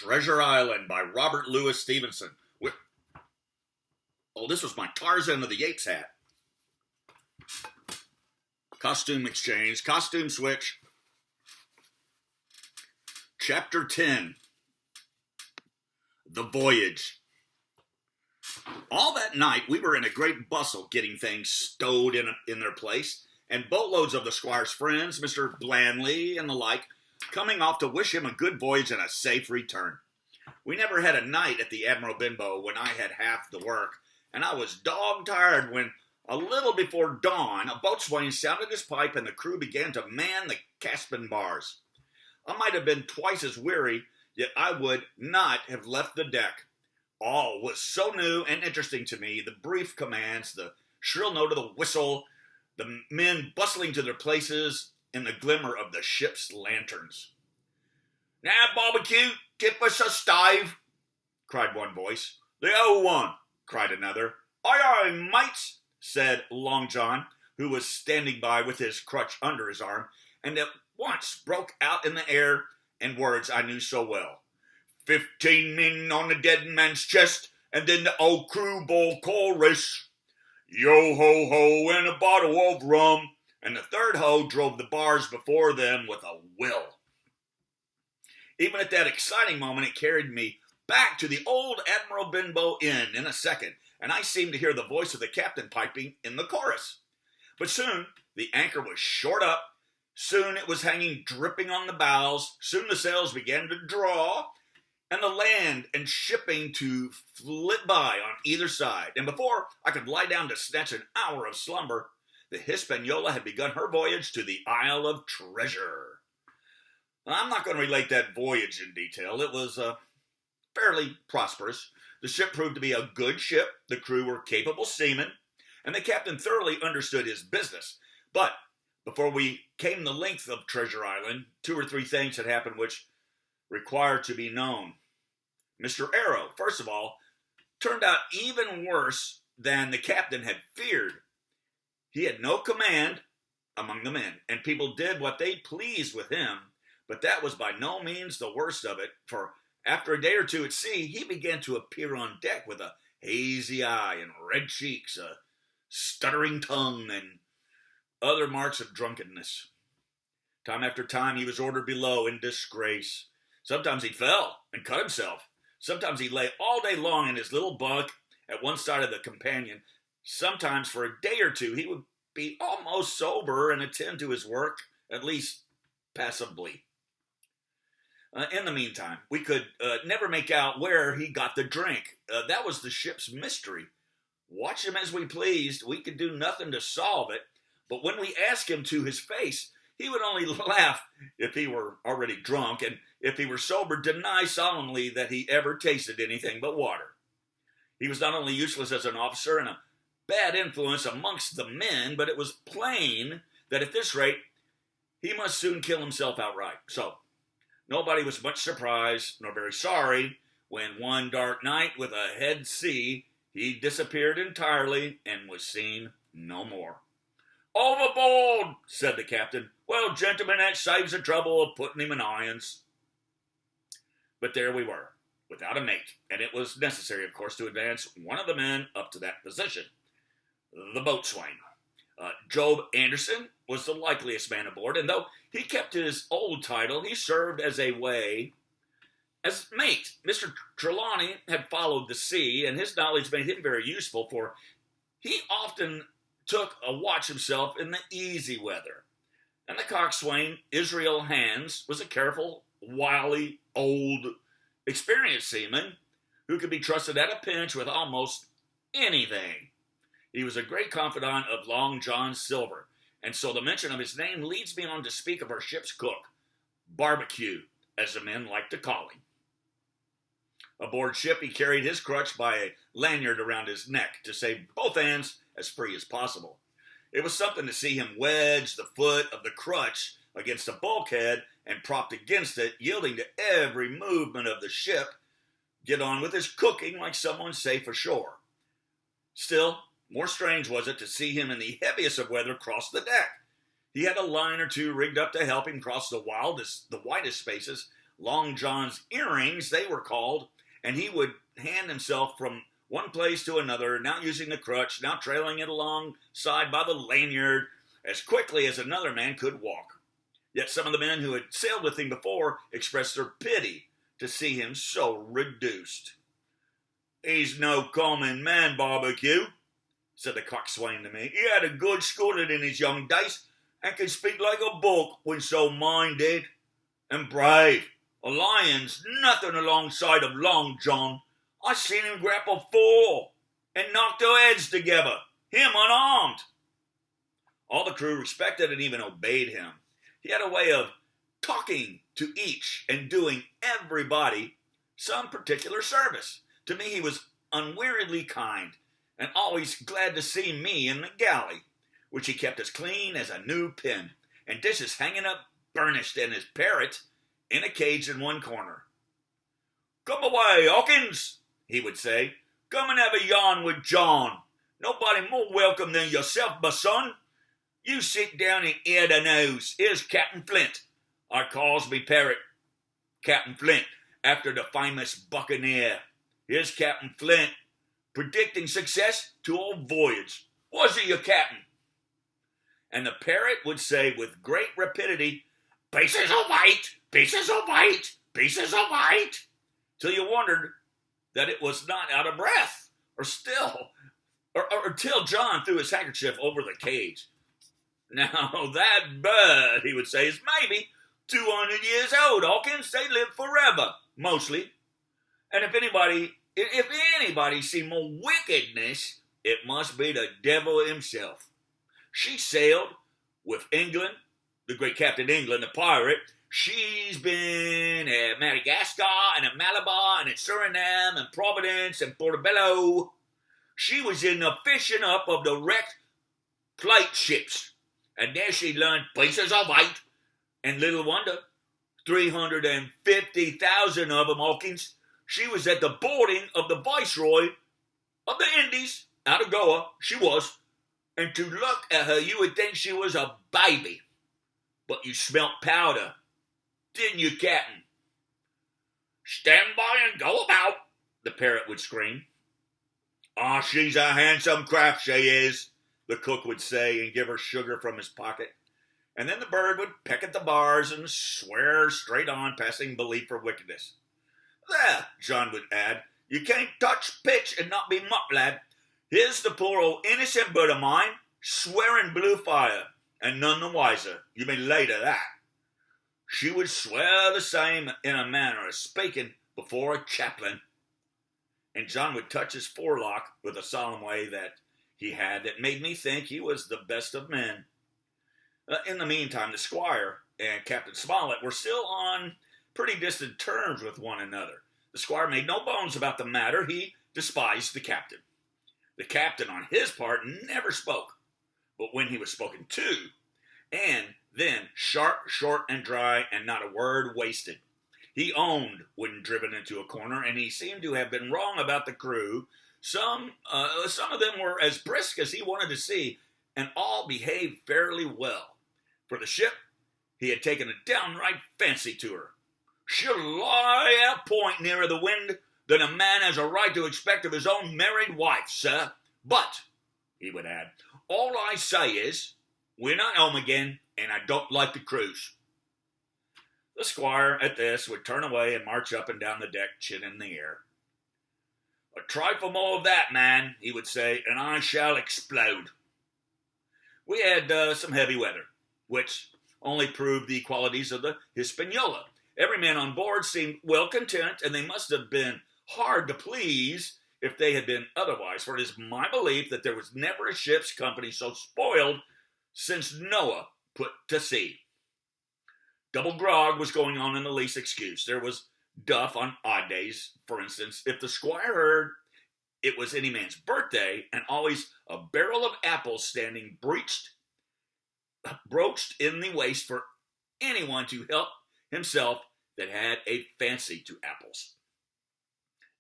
Treasure Island by Robert Louis Stevenson. Oh, this was my Tarzan of the Apes hat. Costume exchange, costume switch. Chapter 10. The Voyage. All that night, we were in a great bustle getting things stowed in their place, and boatloads of the squire's friends, Mr. Blandley and the like, coming off to wish him a good voyage and a safe return. We never had a night at the Admiral Benbow when I had half the work, and I was dog-tired when, a little before dawn, a boatswain sounded his pipe and the crew began to man the Caspian bars. I might have been twice as weary, yet I would not have left the deck. All was so new and interesting to me, the brief commands, the shrill note of the whistle, the men bustling to their places in the glimmer of the ship's lanterns. "Now, barbecue, give us a stave," cried one voice. "The old one," cried another. "Aye, aye, mates," said Long John, who was standing by with his crutch under his arm, and at once broke out in the air in words I knew so well. 15 men on the dead man's chest, and then the old crew ball chorus. Yo ho ho and a bottle of rum, and the third hoe drove the bars before them with a will. Even at that exciting moment, it carried me back to the old Admiral Benbow Inn in a second, and I seemed to hear the voice of the captain piping in the chorus. But soon the anchor was short up, soon it was hanging dripping on the bows, soon the sails began to draw, and the land and shipping to flit by on either side, and before I could lie down to snatch an hour of slumber, the Hispaniola had begun her voyage to the Isle of Treasure. I'm not going to relate that voyage in detail. It was fairly prosperous. The ship proved to be a good ship, the crew were capable seamen, and the captain thoroughly understood his business. But before we came the length of Treasure Island, 2 or 3 things had happened which required to be known. Mr. Arrow, first of all, turned out even worse than the captain had feared. He had no command among the men, and people did what they pleased with him, but that was by no means the worst of it, for after a day or two at sea, he began to appear on deck with a hazy eye and red cheeks, a stuttering tongue, and other marks of drunkenness. Time after time, he was ordered below in disgrace. Sometimes he fell and cut himself. Sometimes he lay all day long in his little bunk at one side of the companion. Sometimes for a day or two, he would be almost sober and attend to his work, at least passably. In the meantime, we could never make out where he got the drink. That was the ship's mystery. Watch him as we pleased, we could do nothing to solve it, but when we asked him to his face, he would only laugh if he were already drunk, and if he were sober, deny solemnly that he ever tasted anything but water. He was not only useless as an officer and a bad influence amongst the men, but it was plain that at this rate, he must soon kill himself outright. So, nobody was much surprised, nor very sorry, when one dark night with a head sea, he disappeared entirely and was seen no more. "Overboard," said the captain. "Well, gentlemen, that saves the trouble of putting him in irons." But there we were, without a mate, and it was necessary, of course, to advance one of the men up to that position, the boatswain. Job Anderson was the likeliest man aboard, and though he kept his old title, he served as mate. Mr. Trelawney had followed the sea, and his knowledge made him very useful, for he often took a watch himself in the easy weather. And the coxswain, Israel Hands, was a careful, wily, old, experienced seaman who could be trusted at a pinch with almost anything. He was a great confidant of Long John Silver, and so the mention of his name leads me on to speak of our ship's cook, Barbecue, as the men liked to call him. Aboard ship, he carried his crutch by a lanyard around his neck to save both hands as free as possible. It was something to see him wedge the foot of the crutch against a bulkhead and propped against it, yielding to every movement of the ship, get on with his cooking like someone safe ashore. Still, more strange was it to see him in the heaviest of weather cross the deck. He had a line or two rigged up to help him cross the widest spaces, Long John's earrings, they were called, and he would hand himself from one place to another, now using the crutch, now trailing it alongside by the lanyard, as quickly as another man could walk. Yet some of the men who had sailed with him before expressed their pity to see him so reduced. "He's no common man, Barbecue," said the coxswain to me. "He had a good schooling in his young days, and can speak like a book when so minded. And brave. A lion's nothing alongside of Long John. I seen him grapple 4 and knock their heads together, him unarmed." All the crew respected and even obeyed him. He had a way of talking to each and doing everybody some particular service. To me, he was unweariedly kind and always glad to see me in the galley, which he kept as clean as a new pin, and dishes hanging up burnished, and his parrot in a cage in one corner. "Come away, Hawkins," he would say. "Come and have a yarn with John. Nobody more welcome than yourself, my son. You sit down and ear the nose. Here's Captain Flint. I calls me parrot Captain Flint, after the famous buccaneer. Here's Captain Flint, predicting success to old Voyage. Was he your captain?" And the parrot would say with great rapidity, "Pieces of white, pieces of white, pieces of white," till you wondered that it was not out of breath, or till John threw his handkerchief over the cage. "Now that bird," he would say, "is maybe 200 years old, Hawkins. They live forever, mostly. And if anybody see more wickedness, it must be the devil himself. She sailed with England, the great Captain England, the pirate. She's been at Madagascar and at Malabar and at Suriname and Providence and Portobello. She was in the fishing up of the wrecked plate ships, and there she learned pieces of white, and little wonder, 350,000 of them, Hawkins. She was at the boarding of the Viceroy of the Indies, out of Goa, she was, and to look at her you would think she was a baby. But you smelt powder, didn't you, Captain?" "Stand by and go about," the parrot would scream. "Ah, she's a handsome craft, she is," the cook would say, and give her sugar from his pocket. And then the bird would peck at the bars and swear straight on, passing belief for wickedness. "There," John would add, "you can't touch pitch and not be muck, lad. Here's the poor old innocent bird of mine, swearing blue fire, and none the wiser. You may lay to that." She would swear the same in a manner as speaking before a chaplain. And John would touch his forelock with a solemn way that he had that made me think he was the best of men. In the meantime, the squire and Captain Smollett were still on pretty distant terms with one another. The squire made no bones about the matter. He despised the captain. The captain, on his part, never spoke, but when he was spoken to, and then sharp, short, and dry, and not a word wasted. He owned when driven into a corner, and he seemed to have been wrong about the crew. Some of them were as brisk as he wanted to see, and all behaved fairly well. For the ship, he had taken a downright fancy to her. "She'll lie a point nearer the wind than a man has a right to expect of his own married wife, sir. But," he would add, "all I say is, we're not home again, and I don't like the cruise." The squire, at this, would turn away and march up and down the deck, chin in the air. "A trifle more of that, man," he would say, "and I shall explode." We had some heavy weather, which only proved the qualities of the Hispaniola. Every man on board seemed well content, and they must have been hard to please if they had been otherwise, for it is my belief that there was never a ship's company so spoiled since Noah put to sea. Double grog was going on in the least excuse. There was duff on odd days, for instance. If the squire heard it was any man's birthday, and always a barrel of apples standing broached in the waist for anyone to help himself that had a fancy to apples.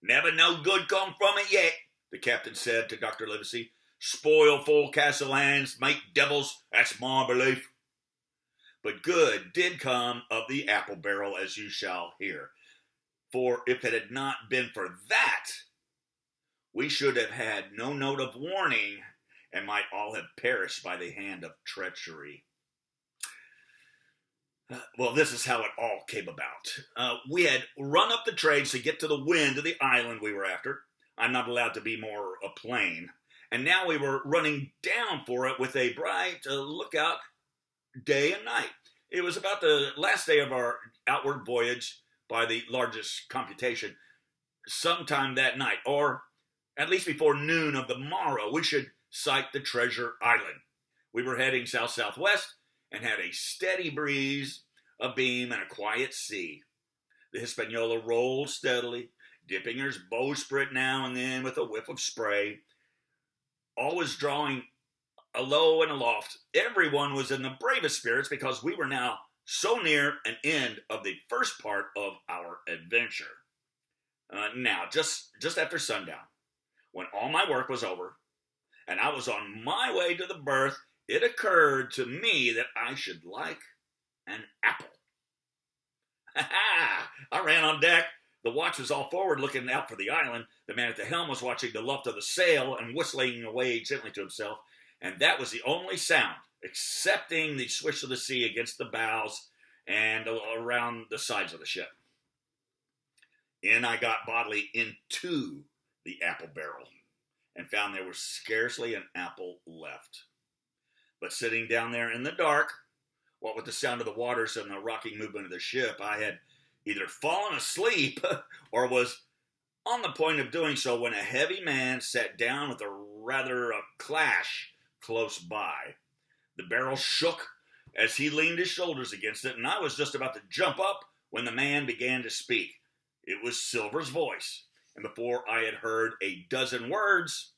"Never no good come from it yet," the captain said to Dr. Livesey. "Spoil forecastle hands, make devils, that's my belief." but good did come of the apple barrel, as you shall hear. For if it had not been for that, we should have had no note of warning, and might all have perished by the hand of treachery. Well, this is how it all came about. We had run up the trades to get to the wind of the island we were after. I'm not allowed to be more plain. And now we were running down for it with a bright lookout day and night. It was about the last day of our outward voyage by the largest computation. Sometime that night, or at least before noon of the morrow, we should sight the treasure island. We were heading south-southwest and had a steady breeze, a beam, and a quiet sea. The Hispaniola rolled steadily, dipping her bowsprit now and then with a whiff of spray, always drawing alow and aloft. Everyone was in the bravest spirits because we were now so near an end of the first part of our adventure. Now, just after sundown, when all my work was over and I was on my way to the berth, it occurred to me that I should like an apple. I ran on deck. The watch was all forward looking out for the island. The man at the helm was watching the luft of the sail and whistling away gently to himself. And that was the only sound, excepting the swish of the sea against the bows and around the sides of the ship. In I got bodily into the apple barrel and found there was scarcely an apple left. But sitting down there in the dark, what with the sound of the waters and the rocking movement of the ship, I had either fallen asleep or was on the point of doing so when a heavy man sat down with a clash close by. The barrel shook as he leaned his shoulders against it, and I was just about to jump up when the man began to speak. It was Silver's voice, and before I had heard a dozen words,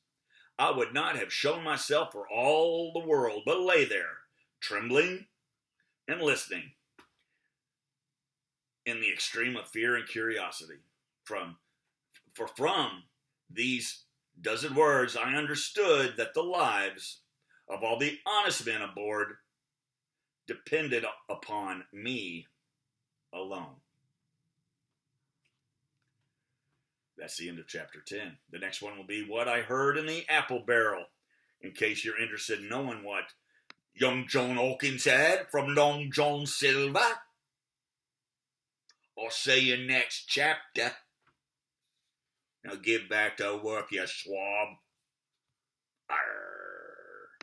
I would not have shown myself for all the world, but lay there, trembling and listening, in the extreme of fear and curiosity. From these dozen words, I understood that the lives of all the honest men aboard depended upon me alone. That's the end of chapter 10. The next one will be what I heard in the apple barrel, in case you're interested in knowing what young John Hawkins had from Long John Silver. I'll see you next chapter. Now get back to work, you swab. Arr.